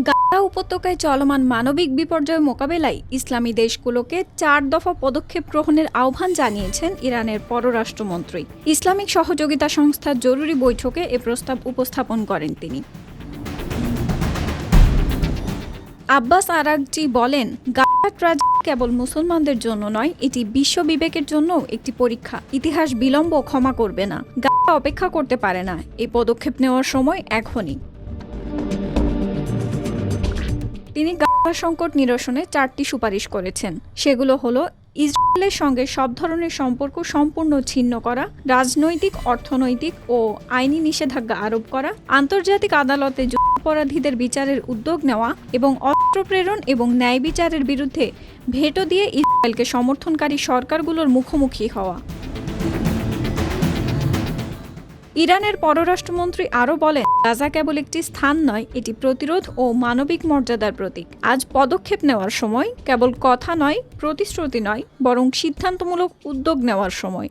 গাজা উপত্যকায় চলমান মানবিক বিপর্যয় মোকাবেলায় ইসলামী দেশগুলোকে 4 দফা পদক্ষেপ গ্রহণের আহ্বান জানিয়েছেন ইরানের পররাষ্ট্রমন্ত্রী। ইসলামিক সহযোগিতা সংস্থার জরুরি বৈঠকে এ প্রস্তাব উপস্থাপন করেন তিনি। আব্বাস আরাগচি বলেন, গাজা ট্র্যাজেডি কেবল মুসলমানদের জন্য নয়, এটি বিশ্ব বিবেকের জন্যও একটি পরীক্ষা। ইতিহাস বিলম্ব ক্ষমা করবে না। গাজা অপেক্ষা করতে পারে না। এই পদক্ষেপ নেওয়ার সময় এখনই। তিনি গাজা সংকট নিরসনে 4টি সুপারিশ করেছেন। সেগুলো হলো ইসরায়েলের সঙ্গে সব ধরনের সম্পর্ক সম্পূর্ণ ছিন্ন করা, রাজনৈতিক, অর্থনৈতিক ও আইনি নিষেধাজ্ঞা আরোপ করা, আন্তর্জাতিক আদালতে যুদ্ধাপরাধীদের বিচারের উদ্যোগ নেওয়া এবং অস্ত্র প্রেরণ এবং ন্যায় বিচারের বিরুদ্ধে ভেটো দিয়ে ইসরায়েলকে সমর্থনকারী সরকারগুলোর মুখোমুখি হওয়া। ইরানের পররাষ্ট্রমন্ত্রী আরও বলেন, গাজা কেবল একটি স্থান নয়, এটি প্রতিরোধ ও মানবিক মর্যাদার প্রতীক। আজ পদক্ষেপ নেওয়ার সময়, কেবল কথা নয়, প্রতিশ্রুতি নয়, বরং সিদ্ধান্তমূলক উদ্যোগ নেওয়ার সময়।